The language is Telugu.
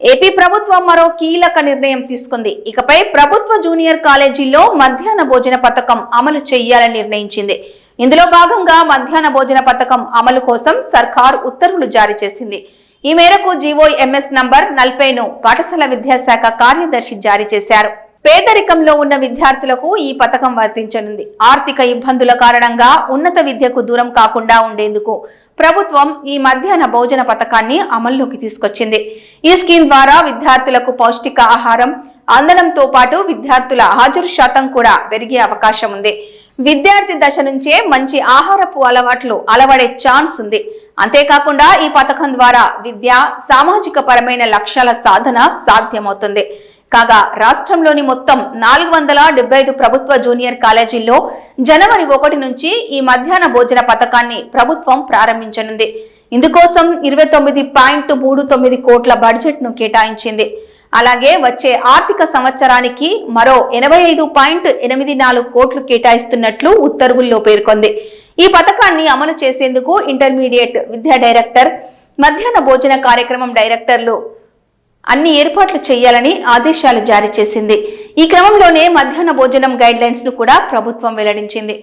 ఏపీ ప్రభుత్వం మరో కీలక నిర్ణయం తీసుకుంది. ఇకపై ప్రభుత్వ జూనియర్ కాలేజీల్లో మధ్యాహ్న భోజన పథకం అమలు చేయాలని నిర్ణయించింది. ఇందులో భాగంగా మధ్యాహ్న భోజన పథకం అమలు కోసం సర్కార్ ఉత్తర్వులు జారీ చేసింది. ఈ మేరకు జీవోఎంఎస్ నంబర్ 40ను పాఠశాల విద్యాశాఖ కార్యదర్శి జారీ చేశారు. పేదరికంలో ఉన్న విద్యార్థులకు ఈ పథకం వర్తించనుంది. ఆర్థిక ఇబ్బందుల కారణంగా ఉన్నత విద్యకు దూరం కాకుండా ఉండేందుకు ప్రభుత్వం ఈ మధ్యాహ్న భోజన పథకాన్ని అమల్లోకి తీసుకొచ్చింది. ఈ స్కీమ్ ద్వారా విద్యార్థులకు పౌష్టిక ఆహారం అందడంతో పాటు విద్యార్థుల హాజరు శాతం కూడా పెరిగే అవకాశం ఉంది. విద్యార్థి దశ నుంచే మంచి ఆహారపు అలవాట్లు అలవడే ఛాన్స్ ఉంది. అంతేకాకుండా ఈ పథకం ద్వారా విద్య, సామాజిక పరమైన లక్ష్యాల సాధన సాధ్యమవుతుంది. కాగా రాష్ట్రంలోని మొత్తం 475 ప్రభుత్వ జూనియర్ కాలేజీల్లో జనవరి 1 నుంచి ఈ మధ్యాహ్న భోజన పథకాన్ని ప్రభుత్వం ప్రారంభించనుంది. ఇందుకోసం 29.39 కోట్ల బడ్జెట్ ను కేటాయించింది. అలాగే వచ్చే ఆర్థిక సంవత్సరానికి మరో 85.84 కోట్లు కేటాయిస్తున్నట్లు ఉత్తర్వుల్లో పేర్కొంది. ఈ పథకాన్ని అమలు చేసేందుకు ఇంటర్మీడియట్ విద్యా డైరెక్టర్, మధ్యాహ్న భోజన కార్యక్రమం డైరెక్టర్లు అన్ని ఏర్పాట్లు చేయాలని ఆదేశాలు జారీ చేసింది. ఈ క్రమంలోనే మధ్యాహ్న భోజనం గైడ్ లైన్స్ ను కూడా ప్రభుత్వం వెల్లడించింది.